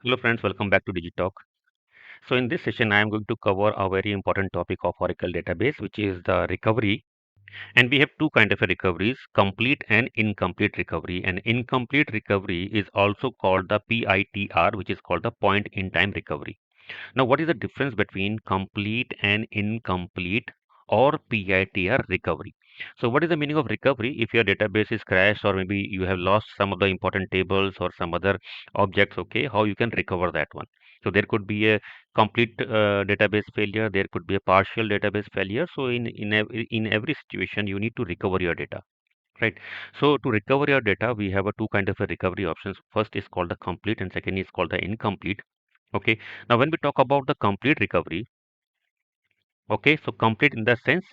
Hello friends, welcome back to Digitalk. So in this session, I am going to cover a very important topic of Oracle database, which is the recovery. And we have two kind of recoveries, complete and incomplete recovery. And incomplete recovery is also called the PITR, which is called the point in time recovery. Now, what is the difference between complete and incomplete or PITR recovery? So, what is the meaning of recovery? If your database is crashed or maybe you have lost some of the important tables or some other objects, okay, how you can recover that one? So, there could be a complete database failure, there could be a partial database failure. So, in every situation, you need to recover your data. Right. So to recover your data, we have a two kind of a recovery options. First is called the complete and second is called the incomplete. Okay. Now, when we talk about the complete recovery, okay, so complete in the sense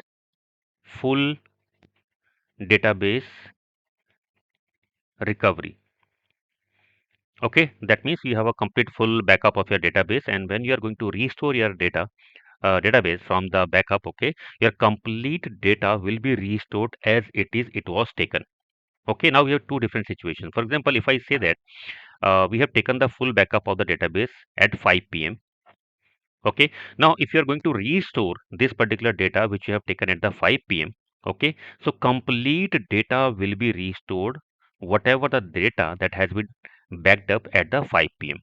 full database recovery. Okay, that means you have a complete full backup of your database, and when you are going to restore your database from the backup, okay, your complete data will be restored as it was taken. Okay, now we have two different situations. For example, if I say that we have taken the full backup of the database at 5 p.m. Okay, now if you are going to restore this particular data which you have taken at the 5 p.m. Okay, so complete data will be restored, whatever the data that has been backed up at the 5 p.m.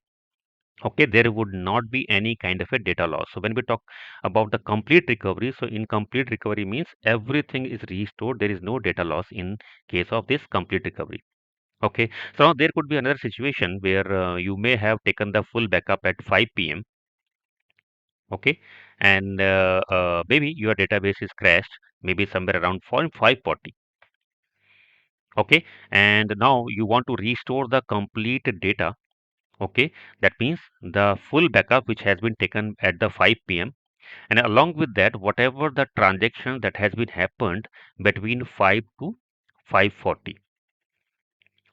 Okay, there would not be any kind of a data loss. So when we talk about the complete recovery, so in complete recovery means everything is restored. There is no data loss in case of this complete recovery. Okay, so now there could be another situation where you may have taken the full backup at 5 p.m. Okay, and maybe your database is crashed, maybe somewhere around 540. Okay, and now you want to restore the complete data. Okay, that means the full backup which has been taken at the 5 p.m. and along with that, whatever the transaction that has been happened between 5 to 540,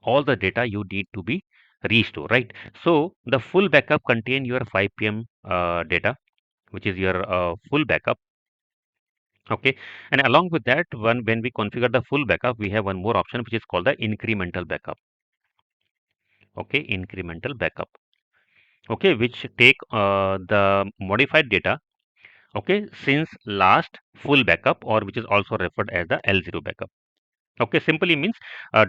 all the data you need to be restored, right? So the full backup contain your 5 p.m. Data, which is your full backup. Okay, and along with that, when we configure the full backup, we have one more option which is called the incremental backup. Okay, incremental backup. Okay, which take the modified data. Okay, since last full backup, or which is also referred as the L0 backup. Okay, simply means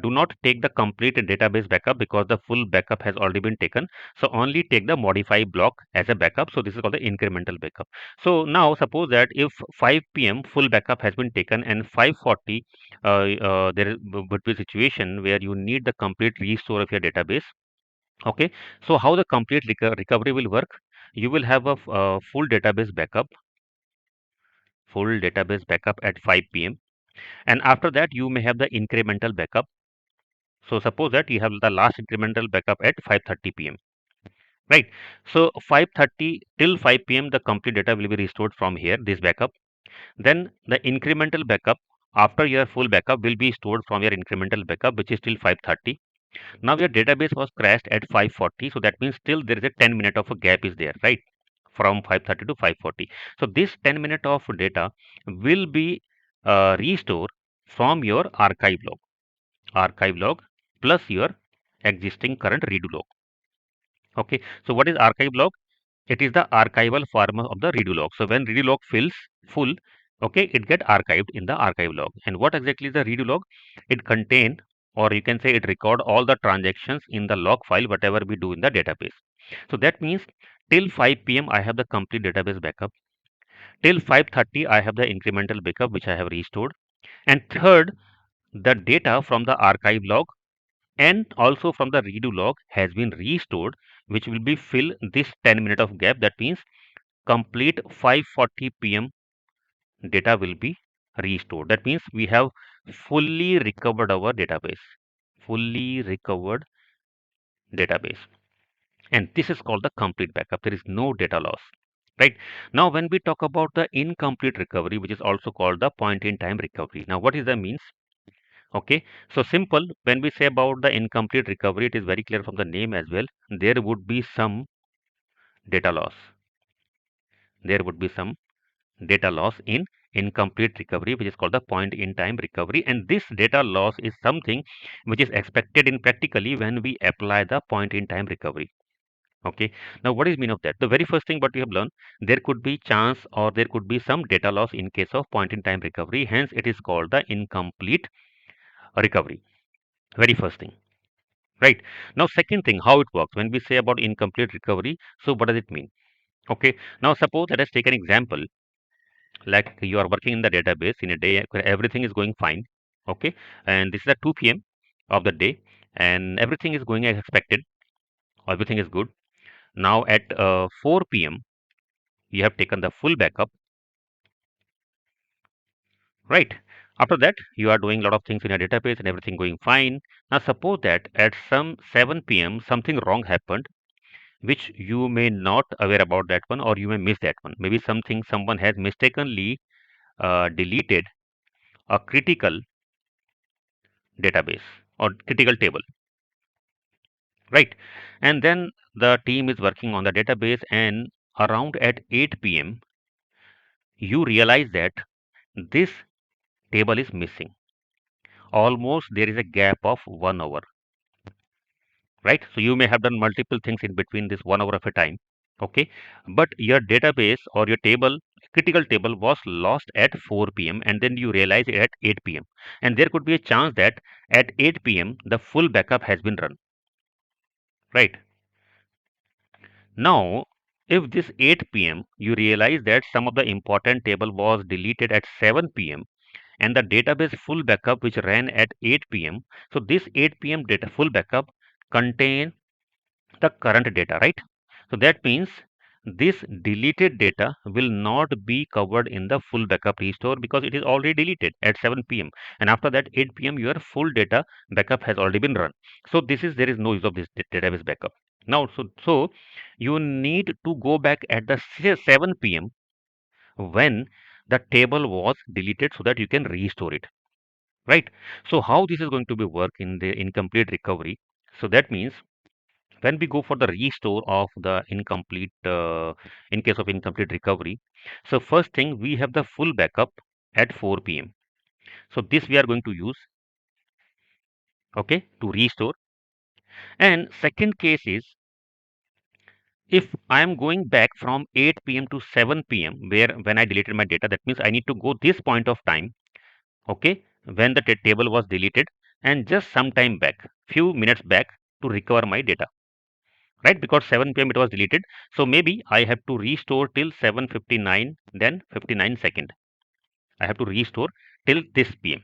do not take the complete database backup because the full backup has already been taken. So only take the modify block as a backup. So this is called the incremental backup. So now suppose that if 5 p.m. full backup has been taken and 540 would be a situation where you need the complete restore of your database. Okay, so how the complete recovery will work? You will have a full database backup at 5 p.m. and after that you may have the incremental backup. So suppose that you have the last incremental backup at 5:30 p.m. Right. So 5:30 till 5 p.m. the complete data will be restored from here, this backup. Then the incremental backup after your full backup will be stored from your incremental backup, which is till 5:30. Now your database was crashed at 5:40, so that means still there is a 10-minute of a gap is there, right? From 5:30 to 5:40. So this 10-minute of data will be restored from your archive log plus your existing current redo log. Okay, so what is archive log? It is the archival form of the redo log. So when redo log fills full, okay, it get archived in the archive log. And what exactly is the redo log? It contain, or you can say it record all the transactions in the log file, whatever we do in the database. So that means till 5 p.m. I have the complete database backup. Till 5:30 I have the incremental backup which I have restored. And third, the data from the archive log and also from the redo log has been restored, which will be fill this 10-minute of gap. That means complete 5:40 p.m. data will be restored. That means we have fully recovered our database, fully recovered database. And this is called the complete backup. There is no data loss. Right. Now, when we talk about the incomplete recovery, which is also called the point in time recovery. Now, what is that means? Okay, so simple. When we say about the incomplete recovery, it is very clear from the name as well. There would be some data loss. There would be some data loss in incomplete recovery, which is called the point in time recovery. And this data loss is something which is expected in practically when we apply the point in time recovery. Okay. Now, what is mean of that? The very first thing what we have learned, there could be chance or there could be some data loss in case of point in time recovery. Hence, it is called the incomplete recovery. Very first thing. Right. Now, second thing, how it works. When we say about incomplete recovery, so what does it mean? Okay. Now, suppose let us take an example. Like you are working in the database in a day, everything is going fine. Okay. And this is at 2 p.m. of the day, and everything is going as expected. Everything is good. Now, at 4 p.m., you have taken the full backup, right? After that, you are doing a lot of things in your database and everything going fine. Now, suppose that at some 7 p.m., something wrong happened, which you may not aware about that one, or you may miss that one. Maybe something someone has mistakenly deleted a critical database or critical table, right? And then the team is working on the database, and around at 8 p.m., you realize that this table is missing. Almost there is a gap of 1 hour, right? So you may have done multiple things in between this 1 hour of a time. Okay, but your database or your table, critical table, was lost at 4 p.m. and then you realize it at 8 p.m. And there could be a chance that at 8 p.m. the full backup has been run, right? Now, if this 8 p.m. you realize that some of the important table was deleted at 7 p.m. and the database full backup which ran at 8 p.m. So this 8 p.m. data full backup contain the current data, right? So that means this deleted data will not be covered in the full backup restore because it is already deleted at 7 p.m. and after that 8 p.m. your full data backup has already been run. So this is there is no use of this database backup. Now, so you need to go back at the 7 p.m. when the table was deleted so that you can restore it, right? So how this is going to be work in the incomplete recovery? So that means when we go for the restore of the incomplete in case of incomplete recovery, so first thing we have the full backup at 4 p.m. So this we are going to use, okay, to restore. And second case is if I am going back from 8 p.m. to 7 p.m. where when I deleted my data, that means I need to go this point of time, okay, when the table was deleted, and just some time back, few minutes back, to recover my data, right? Because 7 p.m. it was deleted, so maybe I have to restore till 7:59, then 59 second. I have to restore till this p.m.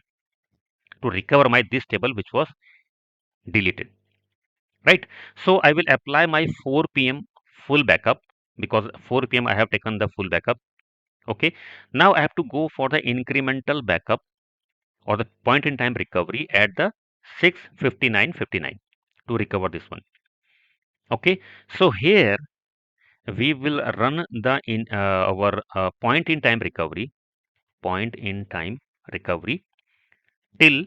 to recover my this table which was deleted, right? So I will apply my 4 p.m. full backup because 4 p.m. I have taken the full backup. Okay, now I have to go for the incremental backup or the point in time recovery at the 6:59:59 to recover this one. Okay, so here we will run the in our point in time recovery till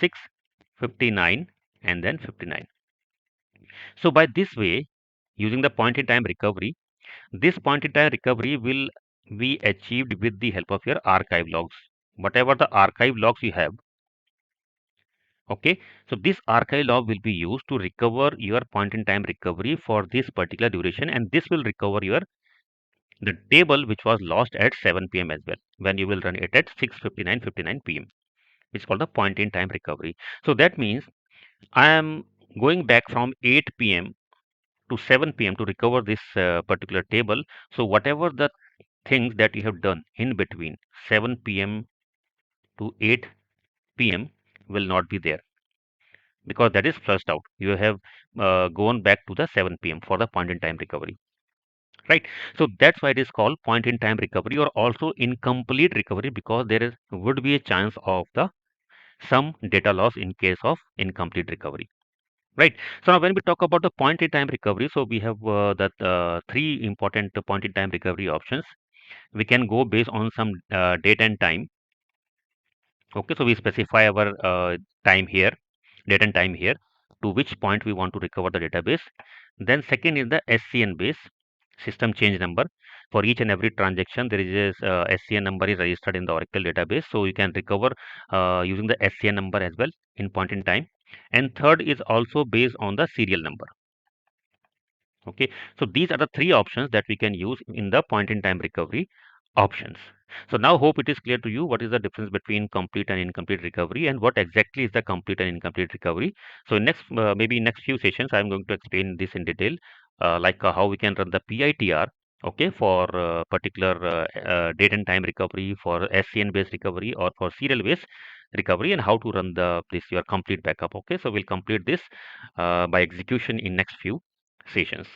6:59 and then 59. So by this way, using the point in time recovery, this point in time recovery will be achieved with the help of your archive logs. Whatever the archive logs you have, okay, so this archive log will be used to recover your point in time recovery for this particular duration, and this will recover your the table which was lost at 7 p.m. as well when you will run it at 6:59:59 p.m., which is called the point in time recovery. So that means I am going back from 8 p.m. to 7 p.m. to recover this particular table. So whatever the things that you have done in between 7 p.m. to 8 p.m. will not be there because that is flushed out. You have gone back to the 7 p.m. for the point in time recovery, right? So that's why it is called point in time recovery or also incomplete recovery because there is would be a chance of the some data loss in case of incomplete recovery, right? So now when we talk about the point in time recovery, so we have that three important point in time recovery options. We can go based on some date and time. Okay, so we specify our time here, date and time here, to which point we want to recover the database. Then second is the SCN base, system change number. For each and every transaction, there is a SCN number is registered in the Oracle database, so you can recover using the SCN number as well in point in time. And third is also based on the serial number. Okay, so these are the three options that we can use in the point in time recovery options. So now hope it is clear to you what is the difference between complete and incomplete recovery and what exactly is the complete and incomplete recovery. So in next maybe next few sessions I'm going to explain this in detail, like how we can run the PITR, okay, for particular date and time recovery, for SCN based recovery, or for serial based recovery, and how to run the this your complete backup. Okay, so we'll complete this by execution in next few sessions.